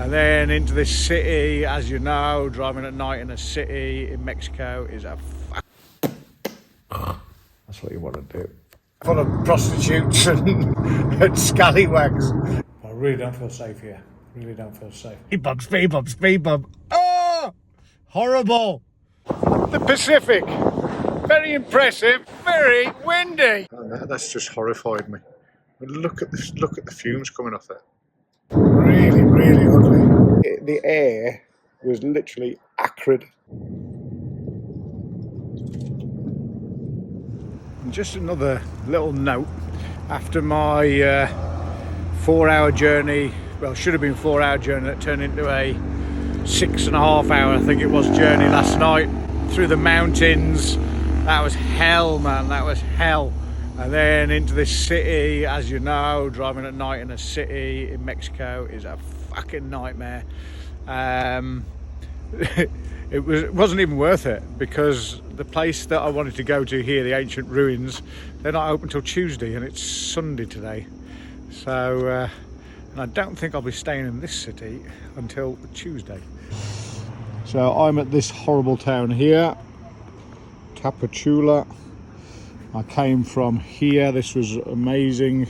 And then into this city. As you know, driving at night in a city in Mexico is a that's what you want to do. Full of prostitutes and scallywags. I really don't feel safe here. Really don't feel safe. Speed bump, speed bump, speed bump. Oh! Horrible! The Pacific. Very impressive, very windy. Oh, that's just horrified me. Look at this, look at the fumes coming off there. Really, really ugly. The air was literally acrid. And just another little note, after my 4-hour journey, well, should have been 4-hour journey that turned into a 6.5 hour, I think it was, journey last night through the mountains. That was hell, man, that was hell. And then into this city. As you know, driving at night in a city in Mexico is a fucking nightmare. It wasn't even worth it, because the place that I wanted to go to here, the ancient ruins, they're not open till Tuesday, and it's Sunday today. So, and I don't think I'll be staying in this city until Tuesday. So I'm at this horrible town here, Tapachula. I came from here, this was amazing,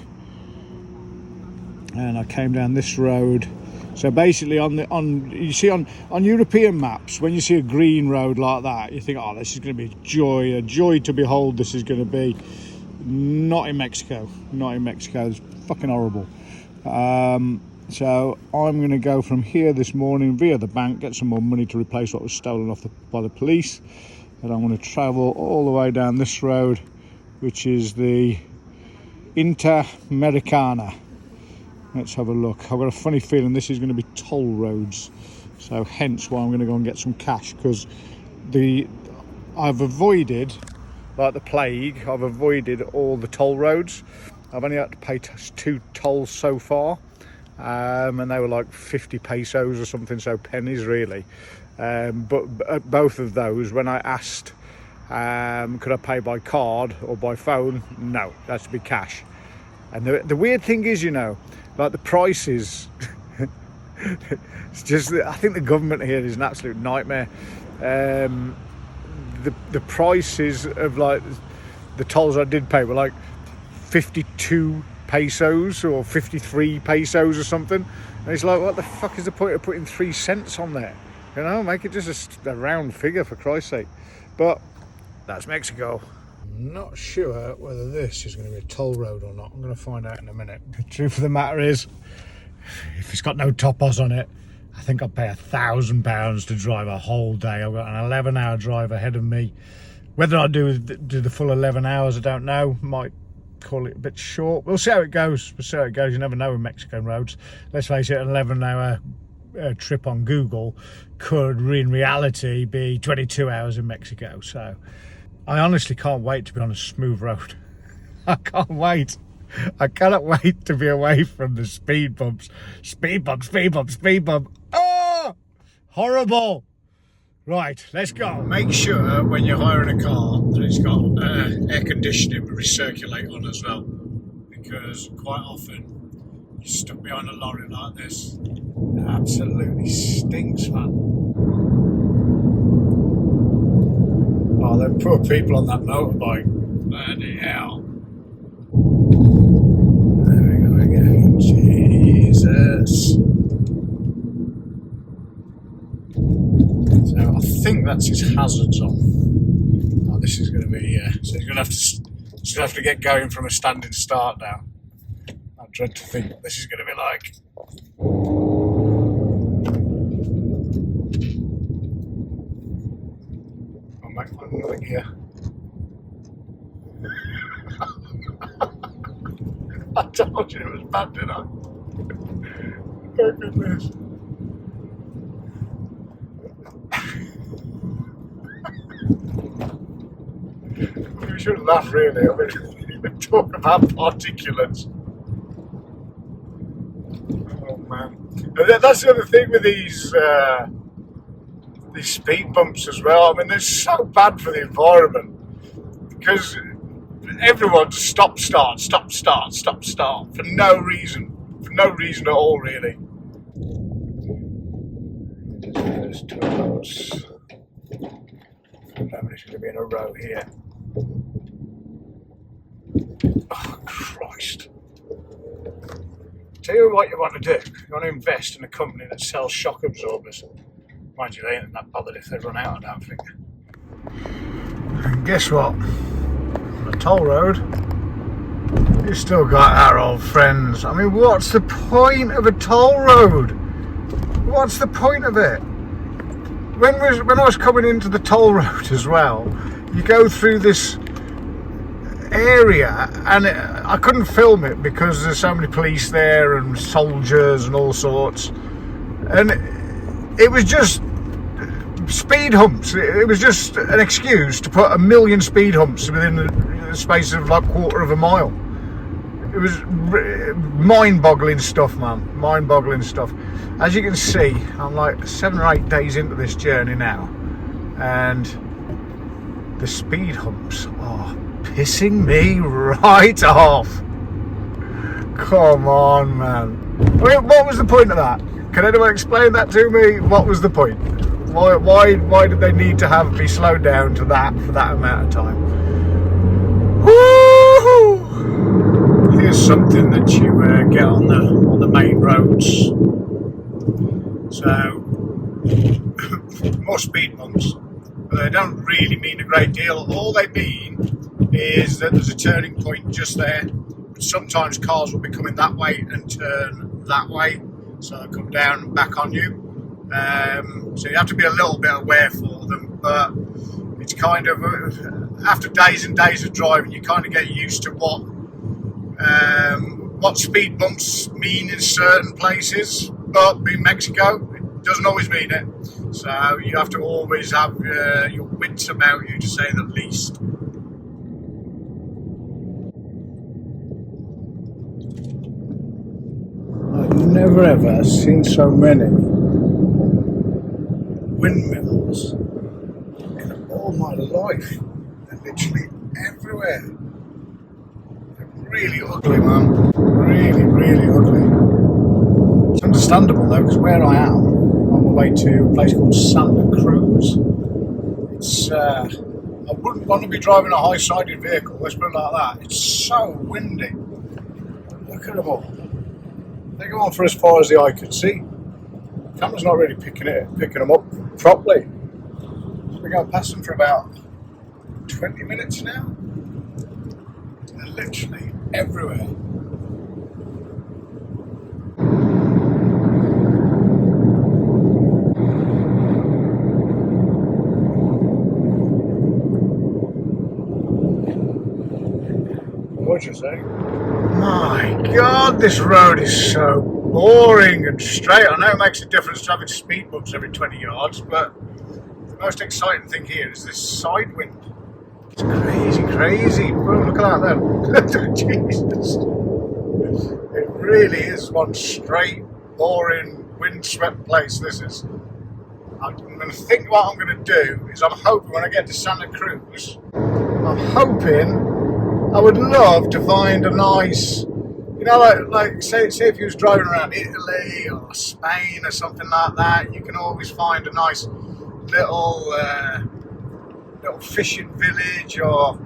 and I came down this road. So basically you see on European maps, when you see a green road like that, you think, oh, this is going to be a joy to behold. This is going to be. Not in Mexico, not in Mexico. It's fucking horrible. So I'm going to go from here this morning via the bank, get some more money to replace what was stolen off by the police, and I'm going to travel all the way down this road, which is the Interamercana. Let's have a look. I've got a funny feeling this is going to be toll roads, so hence why I'm going to go and get some cash, because I've avoided, like the plague, I've avoided all the toll roads. I've only had to pay 2 tolls so far, and they were like 50 pesos or something, so pennies really. But at both of those, when I asked could I pay by card or by phone, no, that's to be cash. And the weird thing is, you know, like the prices, it's just, I think the government here is an absolute nightmare. The prices of like the tolls I did pay were like 52 pesos or 53 pesos or something. And it's like, what the fuck is the point of putting 3 cents on there? You know, make it just a round figure, for Christ's sake. But that's Mexico. I'm not sure whether this is going to be a toll road or not. I'm going to find out in a minute. The truth of the matter is, if it's got no topos on it, I think I'll pay £1,000 to drive a whole day. I've got an 11-hour drive ahead of me. Whether I do the full 11 hours, I don't know. Might call it a bit short. We'll see how it goes. We'll see how it goes. You never know with Mexican roads. Let's face it, an 11-hour trip on Google could, in reality, be 22 hours in Mexico. So I honestly can't wait to be on a smooth road. I can't wait. I cannot wait to be away from the speed bumps. Speed bump, speed bump, speed bump. Oh! Horrible. Right, let's go. Make sure when you're hiring a car that it's got air conditioning with recirculate on as well. Because quite often you're stuck behind a lorry like this. It absolutely stinks, man. Oh, them poor people on that motorbike. Bloody hell. There we go again. Jesus. So I think that's his hazards on. Oh, this is going to be, so he's going to have to get going from a standing start now. I dread to think what this is going to be like. I'll make my noise here. I told you it was bad, didn't I? Oh goodness. We shouldn't laugh really. I mean, we talk about particulates. Oh man. And that's the other thing with these speed bumps as well. I mean, they're so bad for the environment because everyone's stop start for no reason at all really. there's two roads. Everybody's going to be in a row here. Oh, Christ. Tell you what you want to do. You want to invest in a company that sells shock absorbers. Mind you, they ain't that bothered if they run out, I don't think. And guess what? On the toll road, you still got our old friends. I mean, what's the point of a toll road? What's the point of it? When I was coming into the toll road as well, you go through this area and I couldn't film it because there's so many police there and soldiers and all sorts, and it was just speed humps. It was just an excuse to put 1 million speed humps within the space of like 1/4 of a mile. It was mind-boggling stuff, man. Mind-boggling stuff. As you can see, I'm like 7 or 8 days into this journey now, and the speed humps are pissing me right off. Come on, man. I mean, what was the point of that? Can anyone explain that to me? What was the point? Why did they need to be slowed down to that for that amount of time? Woo-hoo! Here's something that you get on the main roads. So more speed bumps, but they don't really mean a great deal. All they mean is that there's a turning point just there. Sometimes cars will be coming that way and turn that way, so they'll come down and back on you. So you have to be a little bit aware for them, but it's kind of, after days and days of driving, you kind of get used to what speed bumps mean in certain places. But in Mexico, it doesn't always mean it. So you have to always have your wits about you, to say the least. I've never ever seen so many windmills in all my life. They're literally everywhere. They're really ugly, man. Really, really ugly. It's understandable though, because where I am, on my way to a place called Salina Cruz, it's I wouldn't want to be driving a high-sided vehicle, let's put it like that. It's so windy. Look at them all. They go on for as far as the eye could see. The camera's not really picking them up properly. We've been going past them for about 20 minutes now. They're literally everywhere. What'd you say? My God, this road is so boring and straight. I know it makes a difference to having speed bumps every 20 yards, but the most exciting thing here is this side wind. It's crazy, crazy. Bro, look at that then. Jesus. It really is one straight, boring, windswept place, this is. I'm going to think what I'm going to do is I'm hoping when I get to Santa Cruz, I'm hoping I would love to find a nice, you know, like say if you was driving around Italy or Spain or something like that, you can always find a nice little fishing village or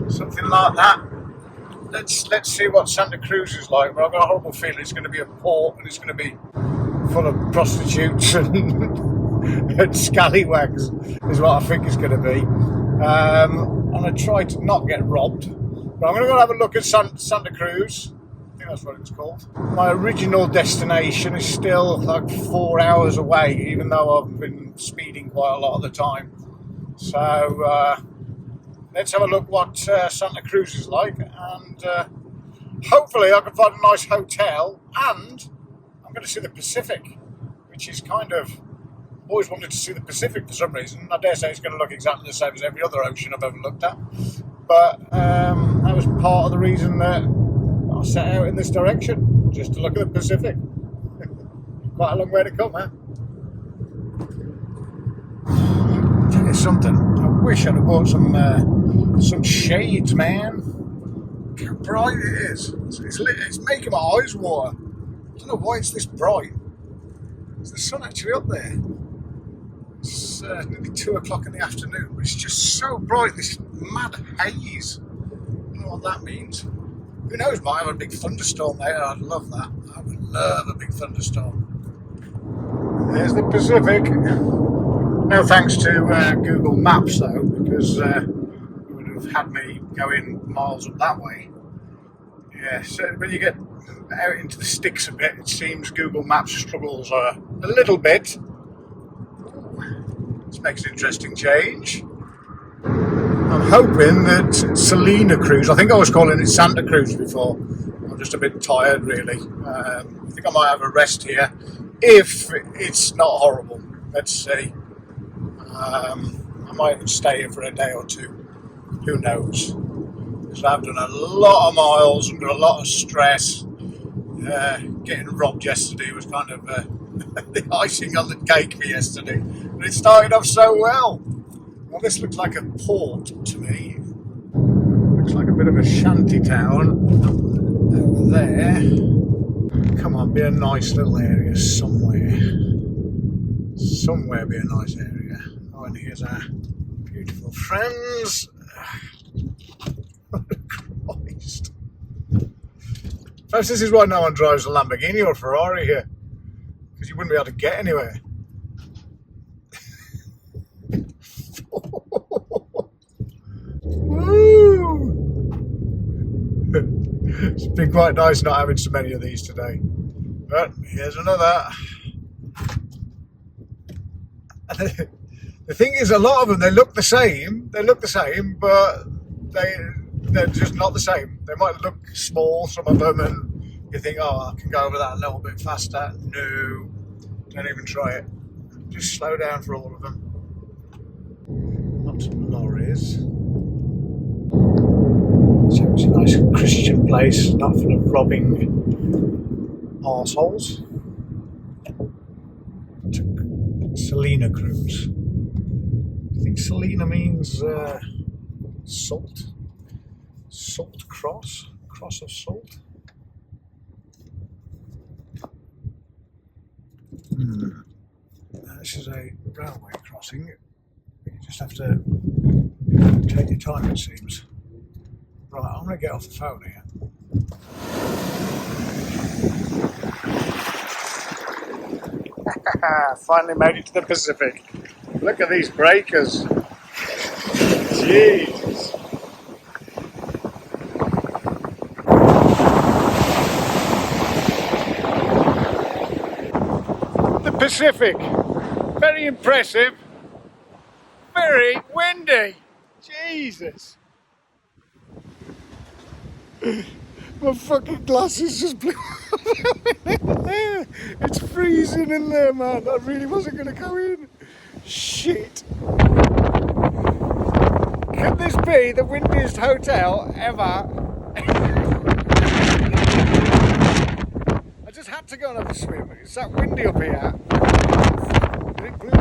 something like that. Let's see what Santa Cruz is like. But I've got a horrible feeling it's going to be a port and it's going to be full of prostitutes and scallywags is what I think it's going to be. And I try to not get robbed. But I'm going to go have a look at Santa Cruz. I think that's what it's called. My original destination is still like 4 hours away, even though I've been speeding quite a lot of the time. So let's have a look what Santa Cruz is like, and hopefully I can find a nice hotel, and I'm going to see the Pacific, which is kind of, always wanted to see the Pacific for some reason. I dare say it's going to look exactly the same as every other ocean I've ever looked at, but that was part of the reason that I set out in this direction, just to look at the Pacific. Quite a long way to come, huh? Tell you something, I wish I'd have bought some shades, man. Look how bright it is. It's making my eyes water. I don't know why it's this bright. Is the sun actually up there? It's nearly 2 o'clock in the afternoon, but it's just so bright, this mad haze. I don't know what that means. Who knows, might have a big thunderstorm there. I'd love that. I would love a big thunderstorm. There's the Pacific. No thanks to Google Maps though, because it would have had me going miles up that way. Yeah, so when you get out into the sticks a bit, it seems Google Maps struggles a little bit. This makes an interesting change. I'm hoping that Salina Cruz, I think I was calling it Santa Cruz before. I'm just a bit tired really. I think I might have a rest here if it's not horrible. Let's see. I might even stay here for a day or two. Who knows? Because I've done a lot of miles under a lot of stress. Getting robbed yesterday was kind of the icing on the cake for yesterday. But it started off so well. Well, this looks like a port to me. Looks like a bit of a shanty town over there. Come on, be a nice little area somewhere. Somewhere be a nice area. Oh, and here's our beautiful friends. Christ. Perhaps this is why no one drives a Lamborghini or a Ferrari here. Because you wouldn't be able to get anywhere. Woo! It's been quite nice not having so many of these today. But here's another. The thing is, a lot of them, they look the same, but they're just not the same. They might look small, some of them, and you think, oh, I can go over that a little bit faster. No, don't even try it. Just slow down for all of them. Lots of lorries. So it's a nice Christian place, not full of robbing arseholes. Salina Cruz. I think Salina means salt. Salt cross. Cross of salt. This is a railway crossing. You just have to take your time, it seems. Right, I'm going to get off the phone here. Finally made it to the Pacific. Look at these breakers. Jesus. The Pacific. Very impressive. Very windy. Jesus. My fucking glasses just blew up. It's freezing in there, man. I really wasn't going to go in. Shit. Could this be the windiest hotel ever? I just had to go and have a swim. It's that windy up here. It blew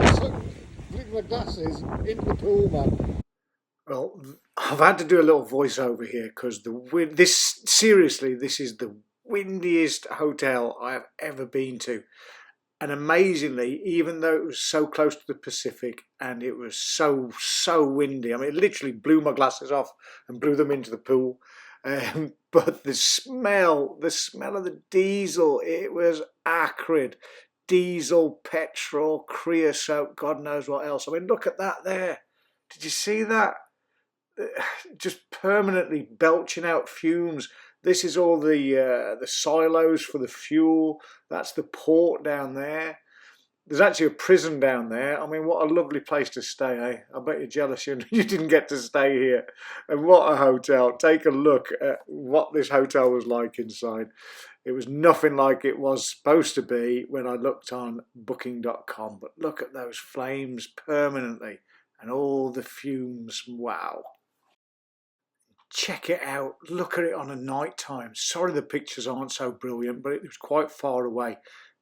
my glasses into the pool, man. Well, I've had to do a little voiceover here because this is the windiest hotel I have ever been to. And amazingly, even though it was so close to the Pacific and it was so windy, I mean, it literally blew my glasses off and blew them into the pool. But the smell of the diesel, it was acrid. Diesel, petrol, creosote, God knows what else. I mean, look at that there. Did you see that? Just permanently belching out fumes. This is all the silos for the fuel. That's the port down there. There's actually a prison down there. I mean, what a lovely place to stay, eh? I bet you're jealous you didn't get to stay here. And what a hotel. Take a look at what this hotel was like inside. It was nothing like it was supposed to be when I looked on booking.com. But look at those flames permanently and all the fumes. Wow. Check it out. Look at it on a night time. Sorry the pictures aren't so brilliant, but it was quite far away.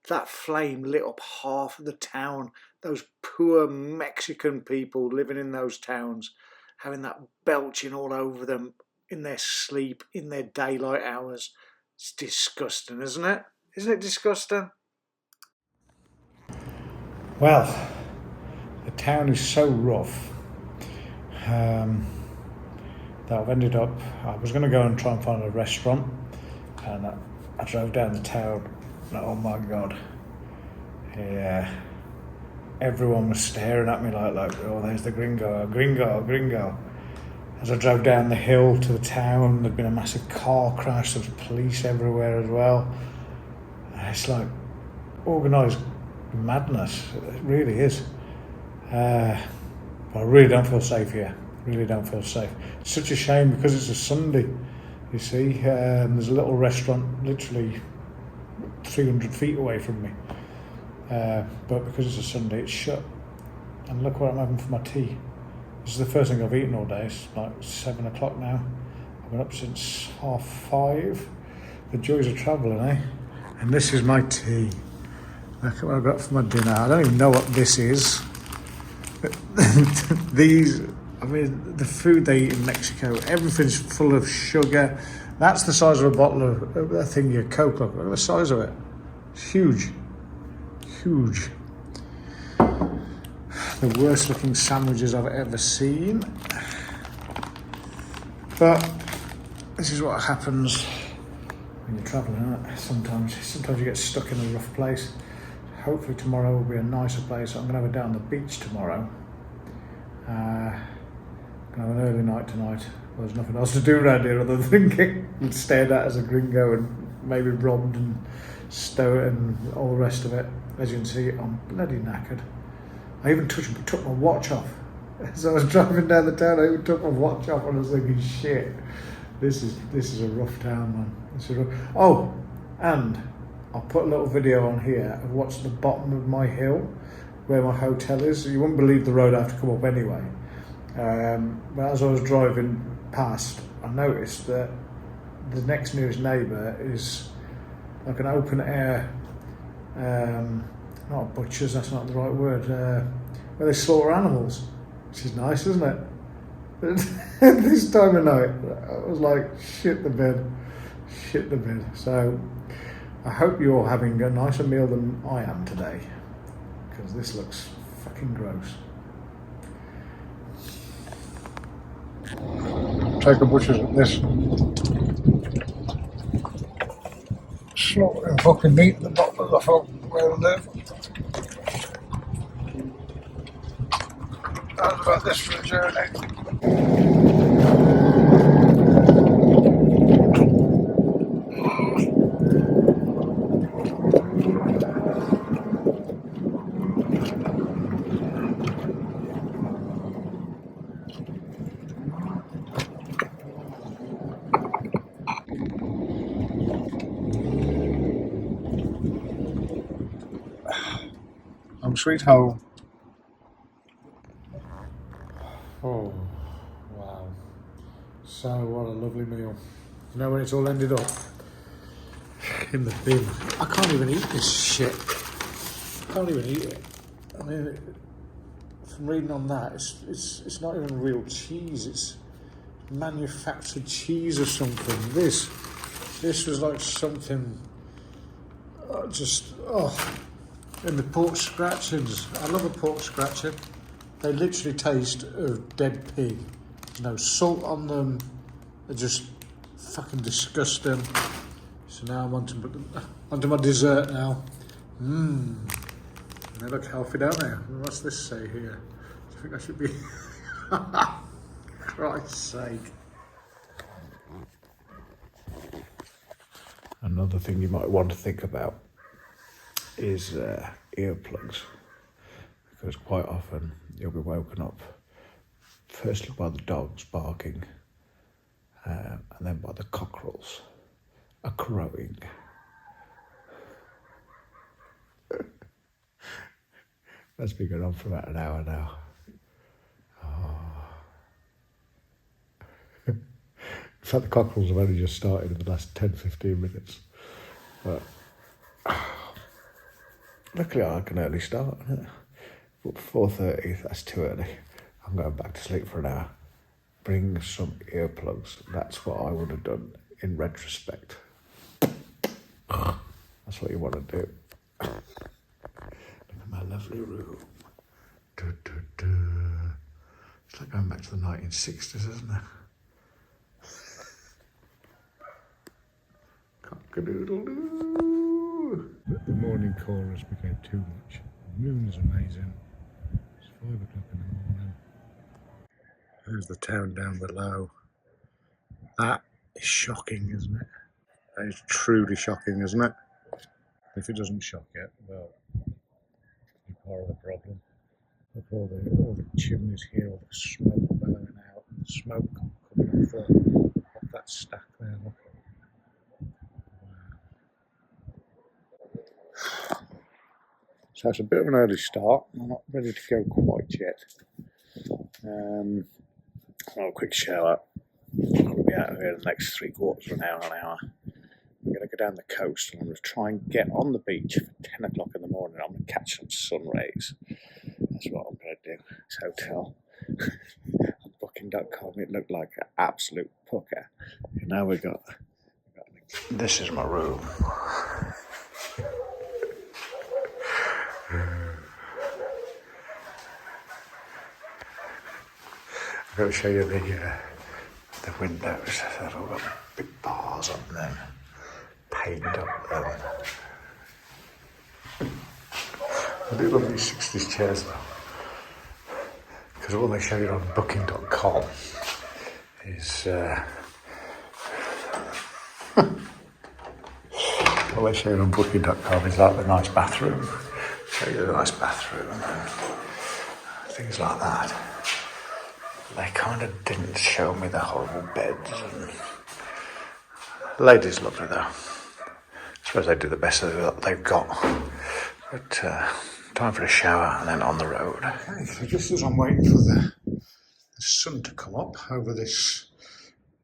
That flame lit up half of the town. Those poor Mexican people living in those towns, having that belching all over them in their sleep, in their daylight hours. It's disgusting, isn't it? Isn't it disgusting? Well, the town is so rough that I've ended up, I was going to go and try and find a restaurant, and I drove down the town, and oh my god, yeah, everyone was staring at me like, oh, there's the gringo, gringo, gringo. As I drove down the hill to the town, there'd been a massive car crash, there was police everywhere as well. It's like organised madness, it really is. But I really don't feel safe here, really don't feel safe. It's such a shame because it's a Sunday, you see. There's a little restaurant literally 300 feet away from me. But because it's a Sunday, it's shut. And look what I'm having for my tea. This is the first thing I've eaten all day. It's like 7 o'clock now. I've been up since 5:30. The joys of travelling, eh? And this is my tea. Look at what I've got for my dinner. I don't even know what this is. These, I mean, the food they eat in Mexico, everything's full of sugar. That's the size of a bottle of that thing, your Coke. Look at the size of it. It's huge. Huge. The worst looking sandwiches I've ever seen. But this is what happens when you're travelling, isn't it? Sometimes you get stuck in a rough place. Hopefully tomorrow will be a nicer place. I'm going to have a day on the beach tomorrow. I'm going to have an early night tonight. Well, there's nothing else to do around here other than get stared at as a gringo and maybe robbed and stowed and all the rest of it. As you can see, I'm bloody knackered. I even took my watch off. As I was driving down the town, I even took my watch off and I was thinking, shit, this is a rough town, man. This is rough. Oh, and I'll put a little video on here of what's at the bottom of my hill, where my hotel is. You wouldn't believe the road I have to come up anyway. But as I was driving past, I noticed that the next nearest neighbour is like an open air, not butchers, that's not the right word, where they slaughter animals, which is nice, isn't it? This time of night, I was like, shit the bed. So I hope you're having a nicer meal than I am today, because this looks fucking gross. Take a butcher's at this. Slaughtering fucking meat at the bottom of the folk where I live. How's about this for a journey? Home sweet home. Oh, wow. So, what a lovely meal. You know when it's all ended up? In the bin. I can't even eat this shit. I can't even eat it. I mean, from reading on that, it's not even real cheese. It's manufactured cheese or something. This was like something, and the pork scratchings. I love a pork scratching. They literally taste of dead pig. There's no salt on them. They're just fucking disgusting. So now I'm onto my dessert now. They look healthy, don't they? What's this say here? I think I should be... Christ's sake. Another thing you might want to think about is earplugs, because quite often you'll be woken up firstly by the dogs barking and then by the cockerels crowing. That's been going on for about an hour now. In fact, the cockerels have only just started in the last 10-15 minutes. But luckily I can early start, isn't it? But 4:30, that's too early. I'm going back to sleep for an hour. Bring some earplugs. That's what I would have done in retrospect. That's what you want to do. Look at my lovely lovely room. Du, du, du. It's like going back to the 1960s, isn't it? Cock-a-doodle-doo. The morning chorus became too much. The moon is amazing. It's 5 o'clock in the morning. There's the town down below. That is shocking, isn't it? That is truly shocking, isn't it? If it doesn't shock you, well, you're part of the problem. Look at all the chimneys here, all the smoke bellowing out, and the smoke coming off that stack there. Look. Wow. So it's a bit of an early start. I'm not ready to go quite yet. I'll have a quick shower. I'm going to be out of here in the next 3/4 of an hour. I'm going to go down the coast and I'm going to try and get on the beach for 10 o'clock in the morning. I'm going to catch some sun rays. That's what I'm going to do. This hotel on booking.com, it looked like an absolute pucker. And now we got this is my room. I'm going to show you the windows. They've all got big bars on them. Painted up them. I do love these 60s chairs though, because all they show you on booking.com is all they show you on booking.com is like the nice bathroom. Show you the nice bathroom and things like that. They kind of didn't show me the horrible beds. And the lady's lovely though. I suppose they do the best that they've got. But time for a shower and then on the road. Okay, so just as I'm waiting for the sun to come up over this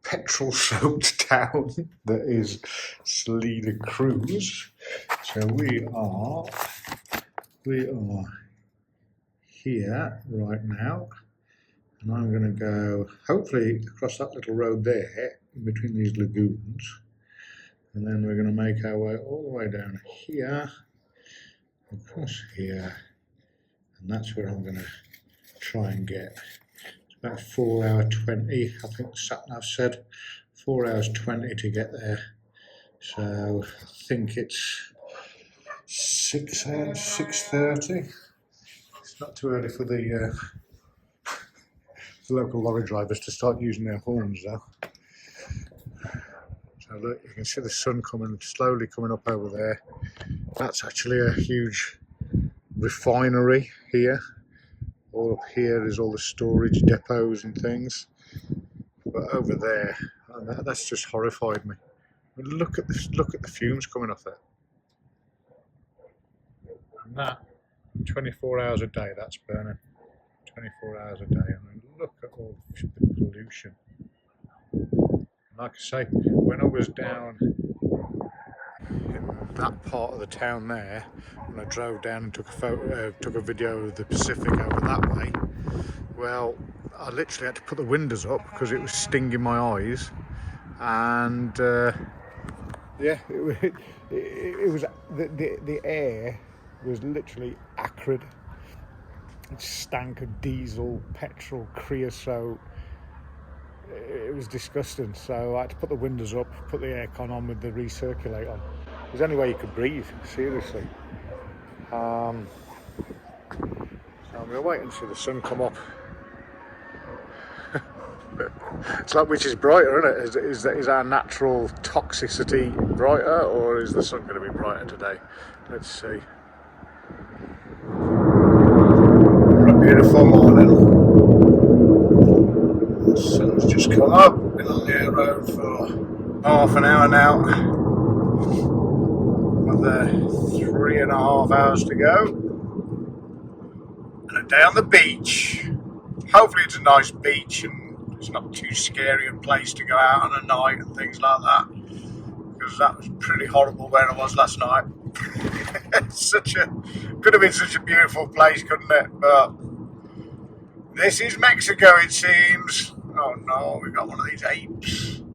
petrol-soaked town that is Salina Cruz. So we are here right now. And I'm going to go, hopefully, across that little road there, in between these lagoons. And then we're going to make our way all the way down here, across here. And that's where I'm going to try and get. It's about 4 hours 20, I think the sat-nav said. 4 hours 20 to get there. So I think it's 6:30. It's not too early for the local lorry drivers to start using their horns though. So look, you can see the sun slowly coming up over there. That's actually a huge refinery here. All up here is all the storage depots and things. But over there, that's just horrified me. Look at this, look at the fumes coming off there. And that, 24 hours a day, that's burning. 24 hours a day. I mean, look at all the pollution. Like I say, when I was down in that part of the town there, when I drove down and took a video of the Pacific over that way, well, I literally had to put the windows up because it was stinging my eyes, and yeah, it was the air was literally acrid. It stank of diesel, petrol, creosote. It was disgusting, so I had to put the windows up, put the aircon on with the recirculate on. It was the only way you could breathe, seriously. So I'm going to wait and see the sun come up. It's like, which is brighter, isn't it? Is our natural toxicity brighter, or is the sun going to be brighter today? Let's see. What a beautiful morning. The sun's just come up. Been on the air road for half an hour now. Another 3.5 hours to go. And a day on the beach. Hopefully it's a nice beach and it's not too scary a place to go out on a night and things like that. Because that was pretty horrible where I was last night. Could have been such a beautiful place, couldn't it? But this is Mexico, it seems. Oh no, we got one of these apes.